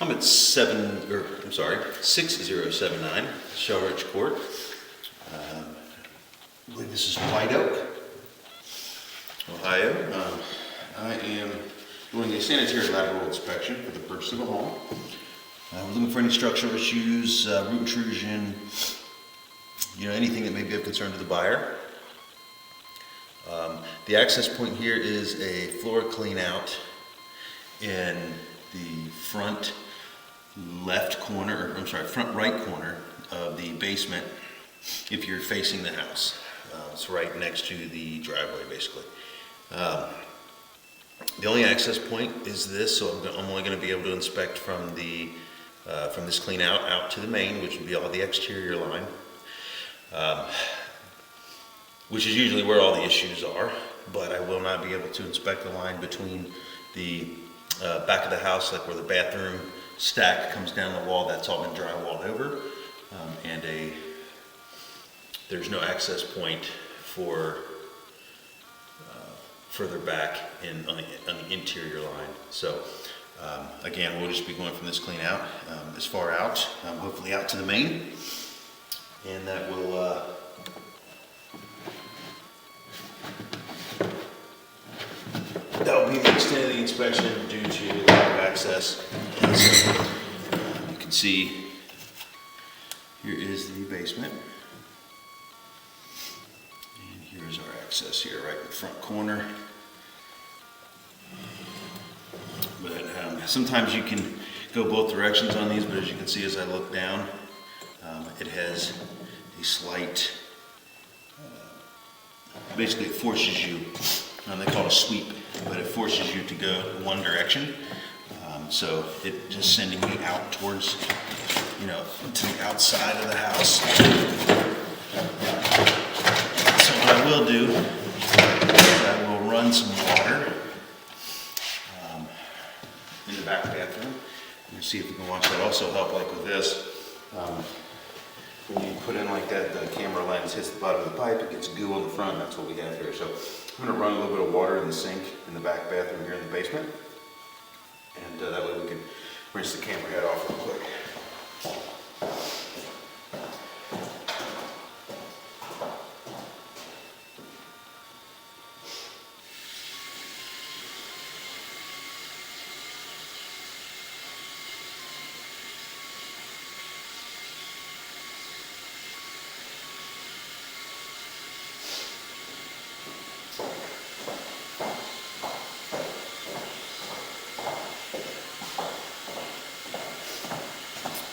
I'm at 6079 Shelrich Court. I believe this is White Oak, Ohio. I am doing a sanitary lateral inspection for the purchase of a home. We're looking for any structural issues, root intrusion, anything that may be of concern to the buyer. The access point here is a floor clean out in the front front right corner of the basement if you're facing the house. It's right next to the driveway, basically. The only access point is this, so I'm only going to be able to inspect from this clean out to the main, which would be all the exterior line, which is usually where all the issues are, but I will not be able to inspect the line between the back of the house, like where the bathroom stack comes down the wall. That's all been drywalled over, and there's no access point for further back on the interior line. So again, we'll just be going from this clean out as far out, hopefully out to the main, and that will be the extent of the inspection due to lack of access. And so you can see here is the basement, and here is our access here, right in the front corner. But sometimes you can go both directions on these, but as you can see as I look down, it has a slight, basically it forces you, they call it a sweep, but it forces you to go one direction. So it just sending me out towards, to the outside of the house. So what I will do is I will run some water in the back bathroom. And see if we can watch that also help, like with this. When you put in like that, the camera lens hits the bottom of the pipe, it gets goo on the front, and that's what we have here. So I'm going to run a little bit of water in the sink in the back bathroom here in the basement, and that way we can rinse the camera head off real quick.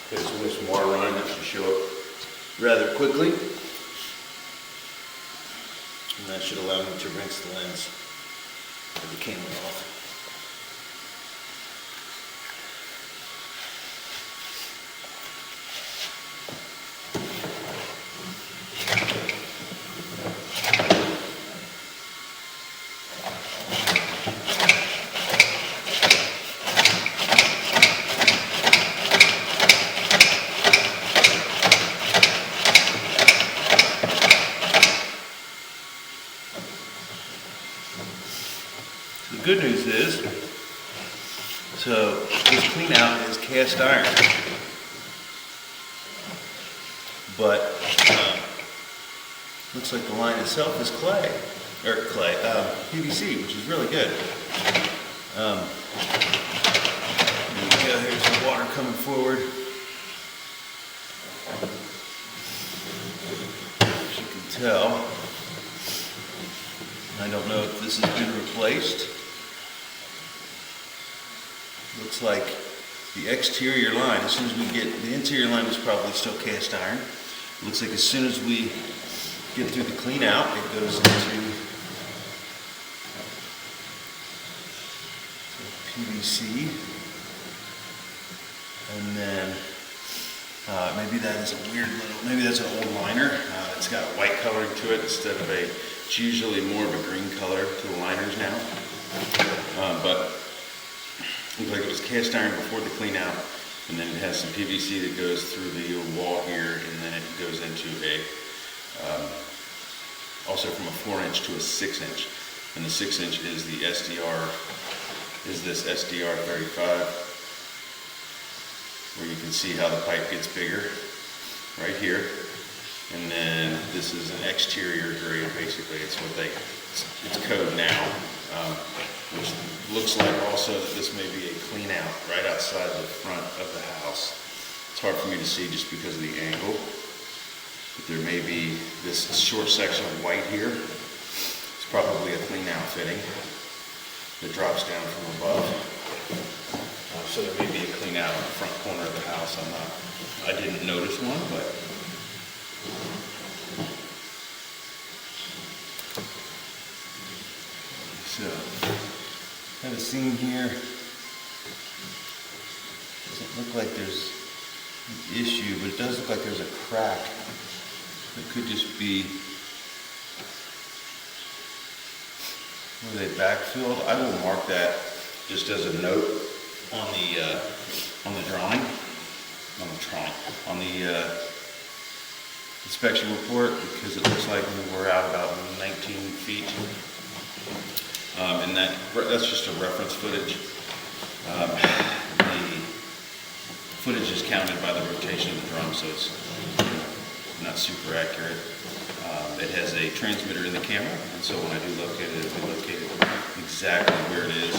Okay, so there's some water running, that should show up rather quickly. And that should allow me to rinse the lens of the camera off. The good news is, so this clean out is cast iron, but looks like the line itself is PVC, which is really good. There we go, here's the water coming forward. As you can tell, I don't know if this has been replaced. Looks like the exterior line, as soon as we get, the interior line is probably still cast iron. Looks like as soon as we get through the clean out, it goes into PVC. And then maybe that is a weird little, maybe that's an old liner. It's got a white coloring to it instead of it's usually more of a green color to the liners now. But looks like it was cast iron before the clean out, and then it has some PVC that goes through the wall here, and then it goes into also from a 4-inch to a 6-inch, and the 6-inch is the SDR, is this SDR 35. where you can see how the pipe gets bigger right here. And then this is an exterior grade, basically. It's code now, which looks like also that this may be a clean out right outside the front of the house. It's hard for me to see just because of the angle, but there may be this short section of white here. It's probably a clean out fitting that drops down from above. So there may be a clean out in the front corner of the house. I didn't notice one, but so have a scene here. Doesn't look like there's an issue, but it does look like there's a crack. It could just be where they backfilled. I will mark that just as a note on the drawing, on the inspection report, because it looks like we're out about 19 feet. And that's just a reference footage. The footage is counted by the rotation of the drum, so it's not super accurate. It has a transmitter in the camera, and so when I do locate it, it'll be located exactly where it is.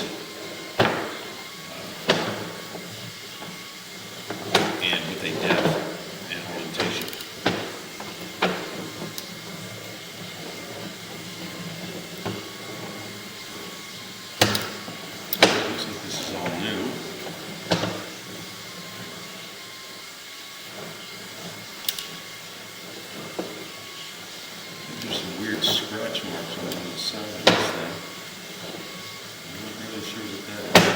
And with a depth and orientation. Looks like this is all new. There's some weird scratch marks on the side of this thing. I'm not really sure what that is.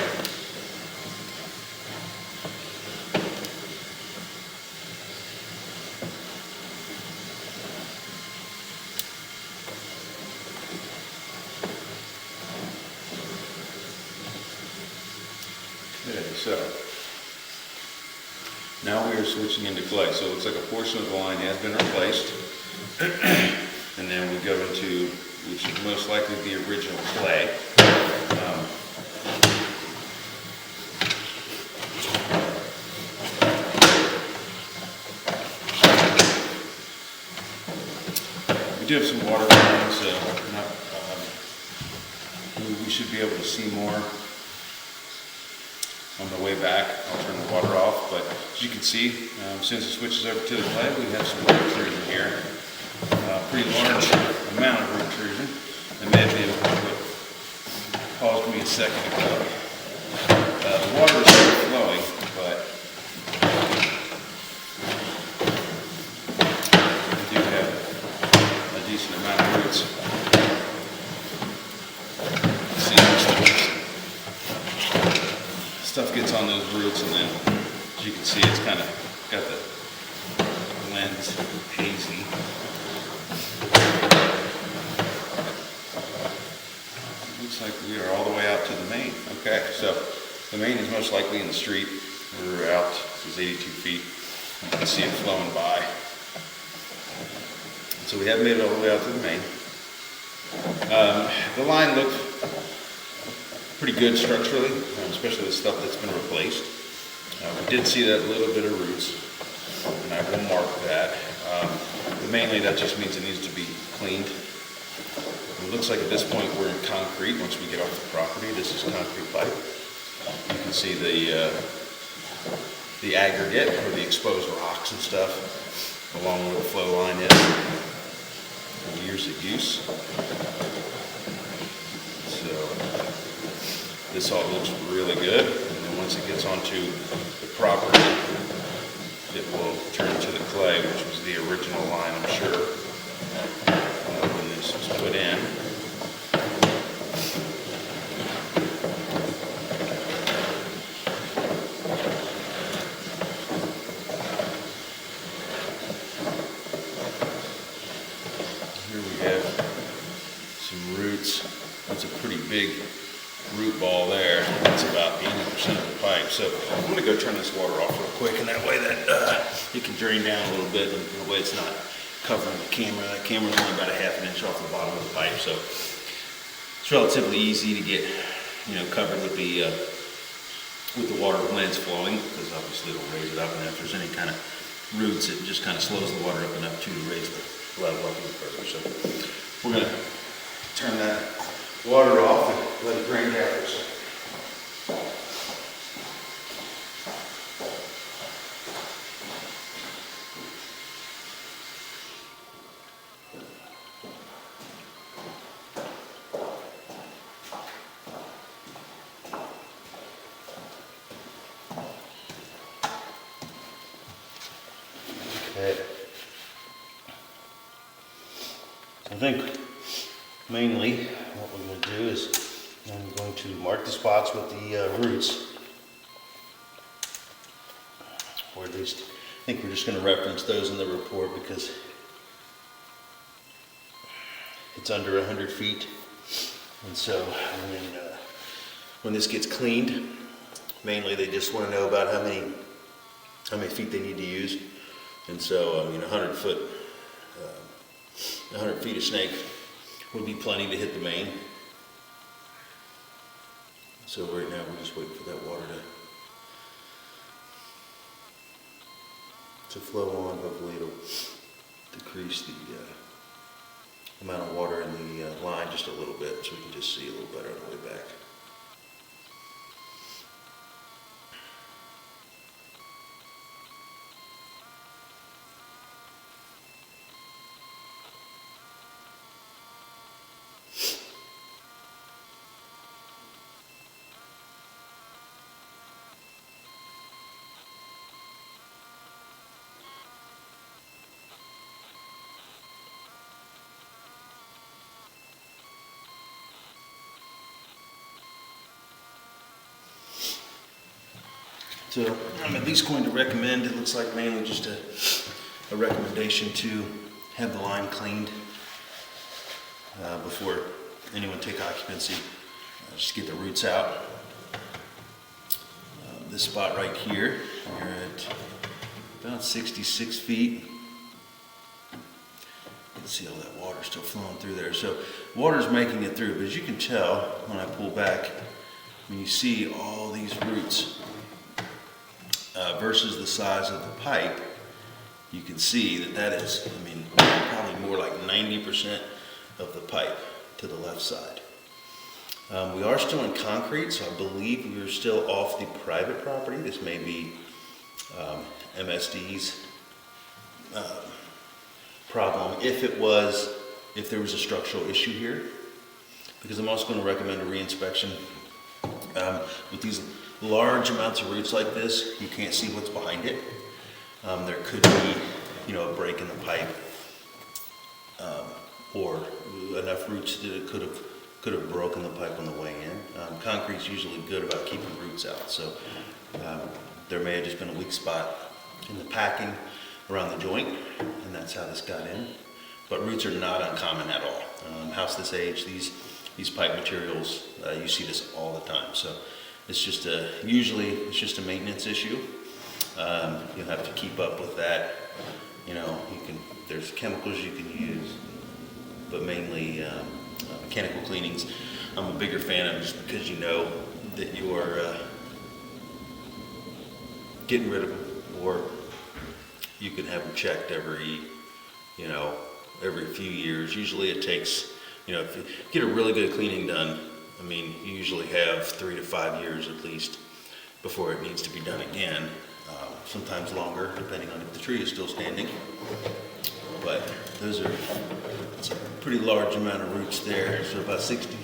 Okay, so now we are switching into clay. So it looks like a portion of the line has been replaced. And then we go into, which is most likely the original clay. We do have some water running, so we should be able to see more on the way back. I'll turn the water off, but as you can see, as soon as it switches over to the clay, we have some root intrusion here. Pretty large amount of root intrusion. That may have been what caused me a second ago. The water is still flowing, but we do have a decent amount of roots. See, stuff gets on those roots, and then, as you can see, it's kind of got the lens hazy. Looks like we are all the way out to the main. Okay, so the main is most likely in the street. We're out, this is 82 feet. You can see it flowing by. So we have made it all the way out to the main. The line looked pretty good structurally, especially the stuff that's been replaced. We did see that little bit of roots, and I will mark that. Mainly that just means it needs to be cleaned. It looks like at this point we're in concrete once we get off the property. This is concrete pipe. You can see the aggregate or the exposed rocks and stuff along where the flow line is. Years of use. So this all looks really good. And then once it gets onto the property, it will turn to the clay, which was the original line, I'm sure, when this was put in. Here we have some roots. That's a pretty big root ball there. That's about 80% of the pipe. So I'm going to go turn this water off real quick, and that way that it can drain down a little bit, and that way it's not covering the camera. That camera's only about a ½ inch off the bottom of the pipe, so it's relatively easy to get, covered with the with the water when it's flowing, because obviously it'll raise it up, and if there's any kind of roots, it just kind of slows the water up enough too to raise the level up even further. So we're going to turn that water off and let it drain down for a second. Okay. So I think mainly what we're going to do is I'm going to mark the spots with the roots, or at least I think we're just going to reference those in the report because it's under 100 feet, and so when this gets cleaned, mainly they just want to know about how many feet they need to use. And so, 100 feet of snake would be plenty to hit the main. So right now we're just waiting for that water to flow on. Hopefully it'll decrease the amount of water in the line just a little bit, so we can just see a little better on the way back. So I'm at least going to recommend, it looks like mainly just a recommendation to have the line cleaned before anyone take occupancy. Just get the roots out. This spot right here, we're at about 66 feet. You can see all that water still flowing through there. So water's making it through, but as you can tell when I pull back, when you see all these roots, versus the size of the pipe, you can see that is, probably more like 90% of the pipe to the left side. We are still in concrete, so I believe we are still off the private property. This may be MSD's problem if there was a structural issue here, because I'm also going to recommend a reinspection. With these large amounts of roots like this, you can't see what's behind it. There could be, a break in the pipe, or enough roots that it could have broken the pipe on the way in. Concrete's usually good about keeping roots out, so there may have just been a weak spot in the packing around the joint, and that's how this got in. But roots are not uncommon at all. House this age, these pipe materials, you see this all the time. So it's just usually it's just a maintenance issue. You'll have to keep up with that. There's chemicals you can use, but mainly mechanical cleanings. I'm a bigger fan of, just because you know that you are getting rid of them, or you can have them checked every few years. Usually it takes, if you get a really good cleaning done, you usually have 3 to 5 years at least before it needs to be done again. Sometimes longer, depending on if the tree is still standing. But it's a pretty large amount of roots there, so about 60.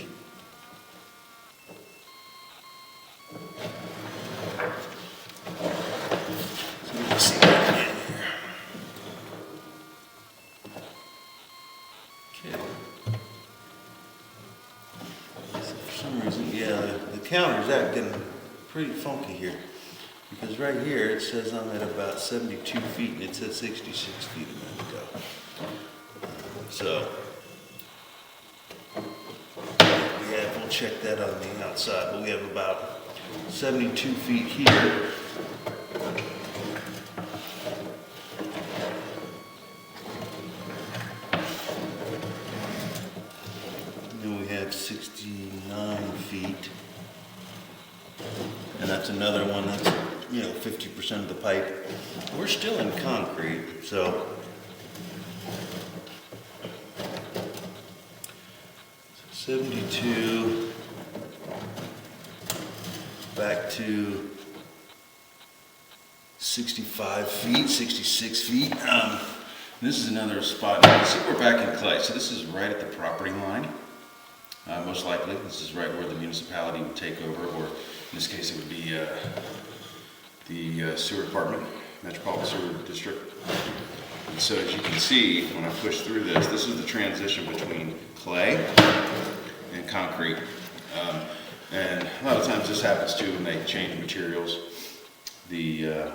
So you can see that again here. Okay. So for some reason, the counter's acting pretty funky here, because right here it says I'm at about 72 feet and it says 66 feet a minute ago. So we'll check that on the outside, but we have about 72 feet here. And then we have 69 feet And that's another one that's, 50% of the pipe. We're still in concrete, so 72 back to 65 feet, 66 feet. This is another spot. You can see we're back in clay, so this is right at the property line. Most likely, this is right where the municipality would take over, or in this case, it would be the sewer department, Metropolitan Sewer District. And so as you can see, when I push through this is the transition between clay and concrete. And a lot of times this happens too when they change materials. The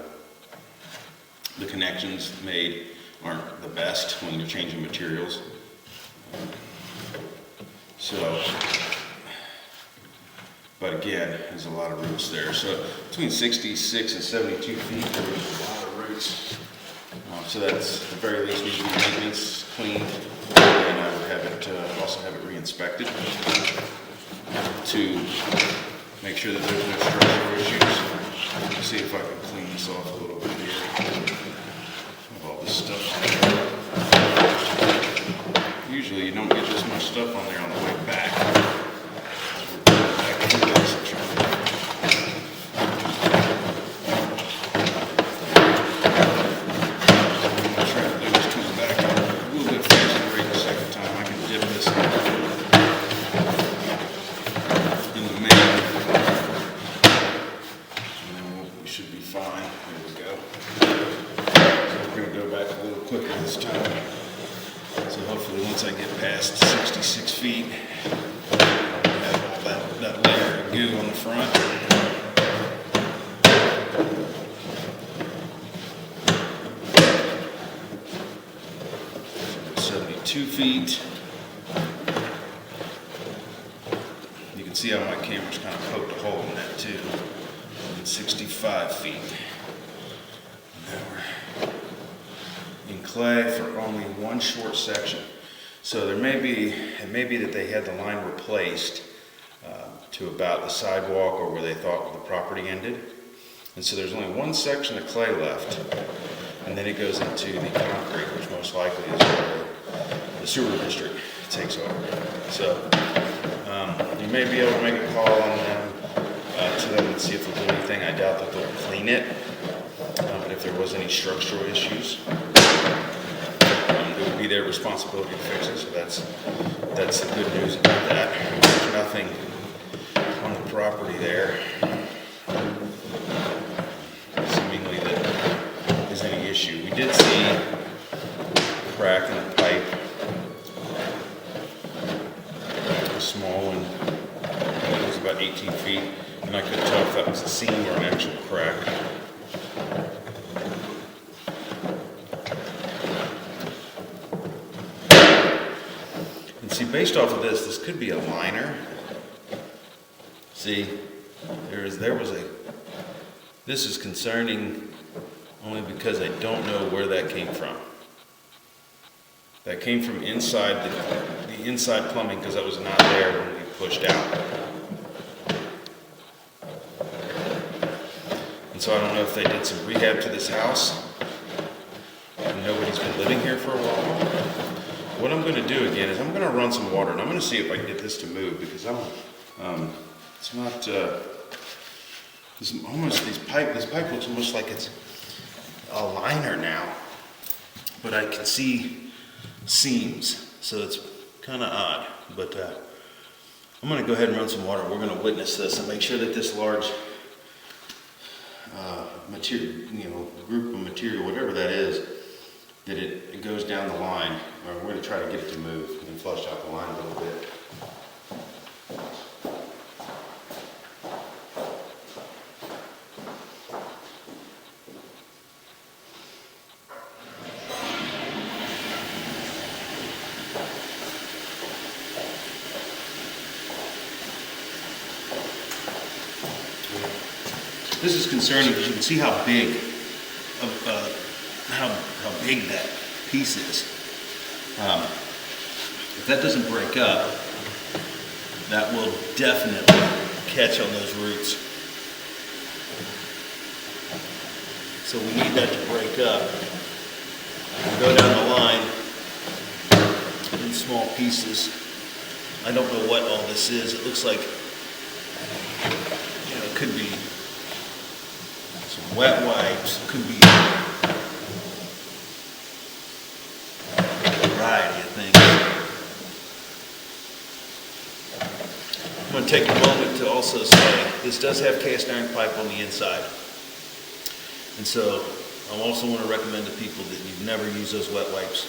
connections made aren't the best when you're changing materials. But again, there's a lot of roots there. So between 66 and 72 feet, there's a lot of roots. So that's at the very least needs to be maintenance, cleaned, and I would have it also have it re-inspected to make sure that there's no structural issues. Let's see if I can clean this off a little bit here. All this stuff on there. Usually you don't get this much stuff on there on the way back. Once I get past 66 feet, have all that layer of goo on the front. 72 feet. You can see how my camera's kind of poked a hole in that too. And 65 feet. Now we're in clay for only one short section. So it may be that they had the line replaced to about the sidewalk or where they thought the property ended. And so there's only one section of clay left. And then it goes into the concrete, which most likely is where the sewer district takes over. So you may be able to make a call on them to them and see if they'll do anything. I doubt that they'll clean it. But if there was any structural issues, it would be their responsibility to fix it, so that's the good news about that. There's nothing on the property there, seemingly that there's any issue. We did see a crack in the pipe, a small one, it was about 18 feet, and I couldn't tell if that was a seam or an actual crack. See, based off of this could be a liner. See, this is concerning only because I don't know where that came from. That came from inside the inside plumbing because that was not there when we pushed out. And so I don't know if they did some rehab to this house and nobody's been living here for a while. What I'm going to do again is I'm going to run some water and I'm going to see if I can get this to move because it's not, this pipe looks almost like it's a liner now, but I can see seams, so it's kind of odd, but I'm going to go ahead and run some water. We're going to witness this and make sure that this large material, group of material, whatever that is, that it goes down the line, or we're going to try to get it to move and flush out the line a little bit. This is concerning because you can see how big how big that piece is. If that doesn't break up, that will definitely catch on those roots. So we need that to break up. We go down the line in small pieces. I don't know what all this is. It looks like, you know, it could be some wet wipes, it could be a variety of things. I'm going to take a moment to also say this does have cast iron pipe on the inside. And so I also want to recommend to people that you've never used those wet wipes,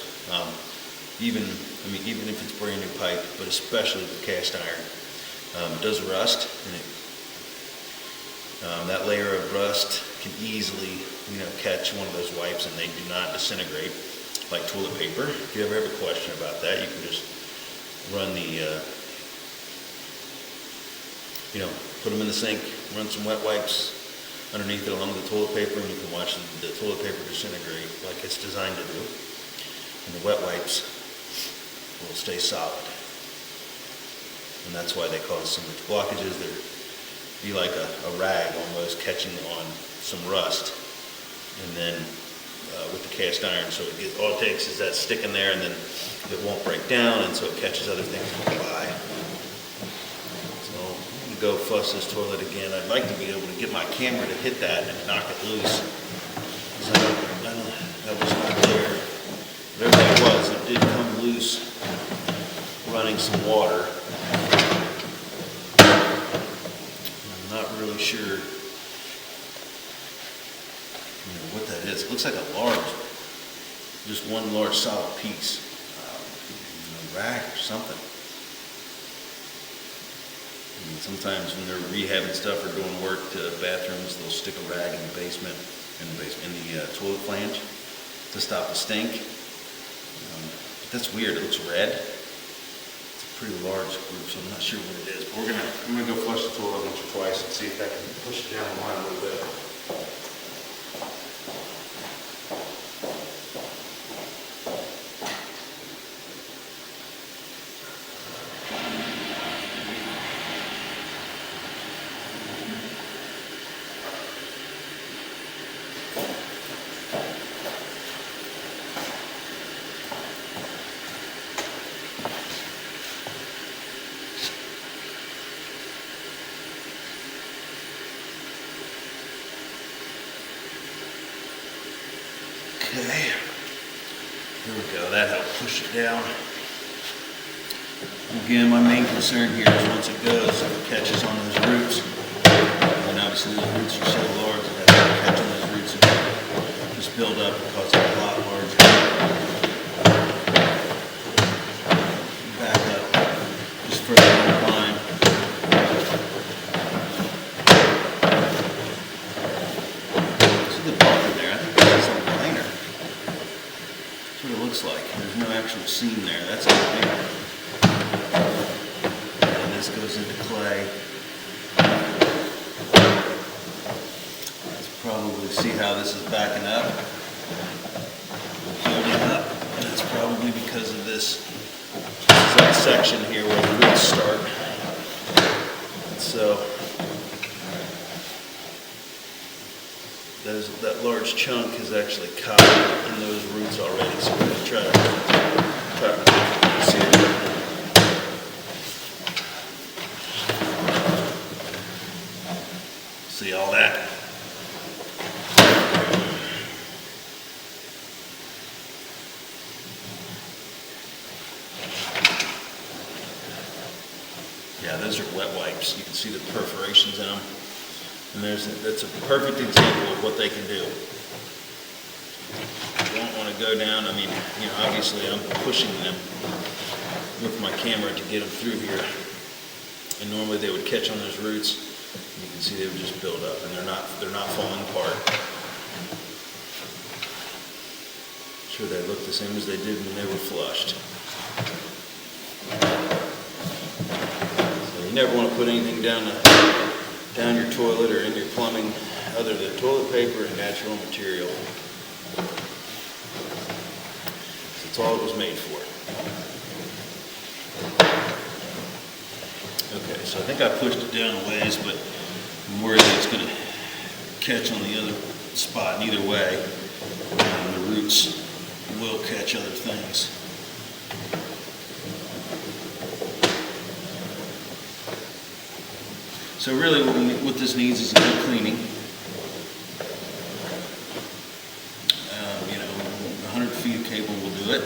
even if it's brand new pipe, but especially with cast iron. It does rust, and that layer of rust can easily, you know, catch one of those wipes, and they do not disintegrate like toilet paper. If you ever have a question about that, you can just run the, put them in the sink, run some wet wipes underneath it along with the toilet paper, and you can watch the toilet paper disintegrate like it's designed to do. And the wet wipes will stay solid. And that's why they cause so much blockages. They're be like a rag almost catching on some rust. And then with the cast iron, so all it takes is that stick in there, and then it won't break down, and so it catches other things going by. Go fuss this toilet again. I'd like to be able to get my camera to hit that and knock it loose. So that was not there. Whatever that was, it did come loose, running some water. I'm not really sure, what that is. It looks like a large, just one large solid piece, a rag or something. And sometimes when they're rehabbing stuff or doing work to bathrooms, they'll stick a rag in the basement, in the toilet flange to stop the stink. But that's weird. It looks red. It's a pretty large group, so I'm not sure what it is. But I'm gonna go flush the toilet once or twice and see if that can push it down the line a little bit. Okay, here we go, that helped push it down. Again, my main concern here is once it goes, it catches on those roots. And obviously the roots are so large that it will catch on those roots and just build up and cause it a lot larger. Back up, just further down the line. See the bump in there? I think that's a liner. That's what it looks like. There's no actual seam there. That's a liner. And this goes into clay. Let's probably see how this is backing up. Building up. And it's probably because of this section here where the roots start. And so that large chunk is actually caught in those roots already. So we're going to try to see it. See all that? Yeah, those are wet wipes. You can see the perforations in them. And that's a perfect example of what they can do. You don't want to go down, obviously I'm pushing them with my camera to get them through here. And normally they would catch on those roots. And you can see they would just build up, and they're not falling apart. Sure, they look the same as they did when they were flushed. So you never want to put anything down your toilet or in your plumbing other than toilet paper and natural material. That's all it was made for. Okay, so I think I pushed it down a ways, but I'm worried that it's going to catch on the other spot. And either way, the roots will catch other things. So really what this needs is a good cleaning. 100 feet of cable will do it.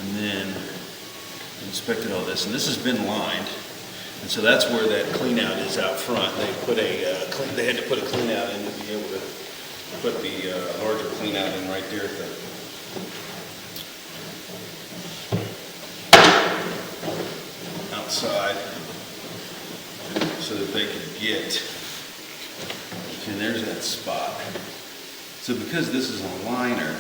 And then inspected all this, and this has been lined. And so that's where that clean out is out front. They put they had to put a clean out in to be able to put the larger clean out in right there at the outside, so that they could get. And there's that spot. So because this is a liner,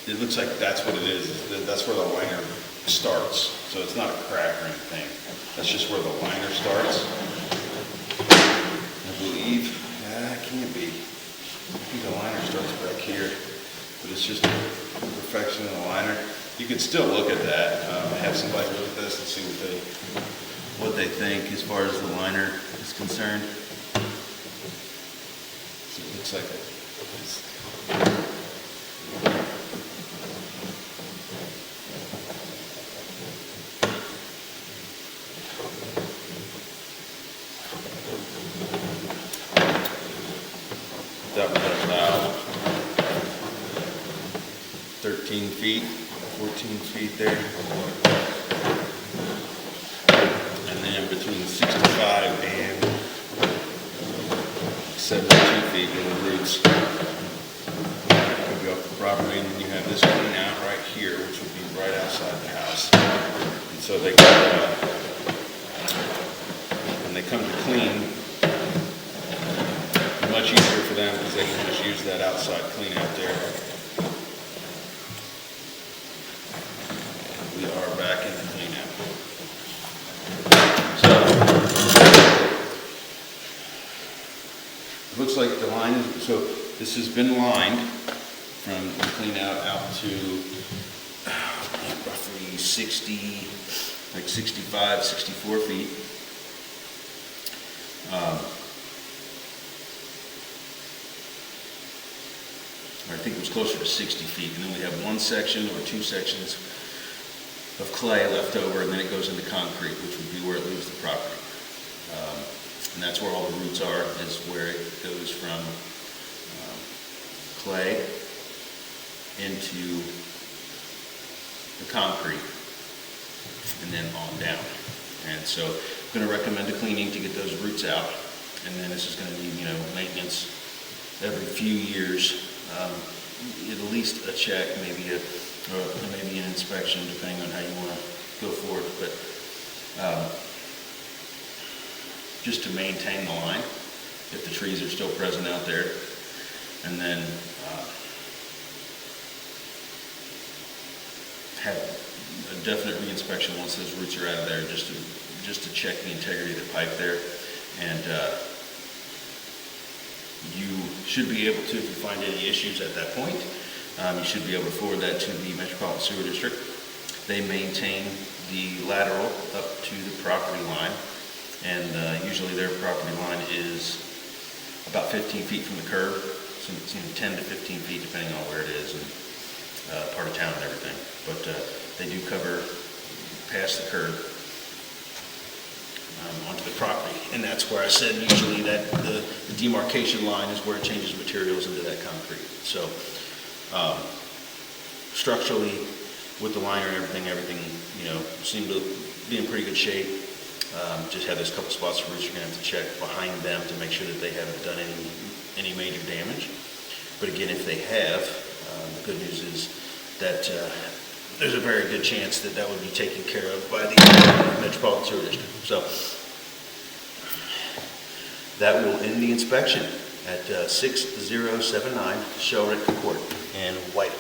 it looks like that's what it is. That's where the liner starts. So it's not a crack or anything. That's just where the liner starts. I believe. It can't be. I think the liner starts back here. But it's just a perfection of the liner. You can still look at that. Have somebody look at this and see what they think as far as the liner is concerned. So it looks like it's that would about 13 feet, 14 feet there. And then between 65 and 72 feet where the roots could go up the property. And then you have this clean out right here, which would be right outside the house. And so they come, when they come to clean, much easier for them because they can just use that outside clean out there. We are back in the clean out. So it looks like the line is, so this has been lined from the clean out to roughly 60, like 65, 64 feet. I think it was closer to 60 feet, and then we have one section or two sections of clay left over, and then it goes into concrete, which would be where it leaves the property. And that's where all the roots are, is where it goes from clay into the concrete, and then on down. And so I'm going to recommend a cleaning to get those roots out, and then this is going to need, maintenance every few years. At least a check, maybe an inspection, depending on how you want to go forward. But just to maintain the line, if the trees are still present out there, and then have a definite reinspection once those roots are out of there, just to check the integrity of the pipe there, and. You should be able to, if you find any issues at that point, you should be able to forward that to the Metropolitan Sewer District. They maintain the lateral up to the property line, and usually their property line is about 15 feet from the curb, so it's 10 to 15 feet depending on where it is and part of town and everything. But they do cover past the curb. Onto the property, and that's where I said usually that the demarcation line is where it changes materials into that concrete. So structurally, with the liner and everything seemed to be in pretty good shape. Just have those couple spots of roots you're going to have to check behind them to make sure that they haven't done any major damage. But again, if they have, the good news is that there's a very good chance that that would be taken care of by the Metropolitan Sewer District. So that will end the inspection at 6079 Shelrich Ct in White.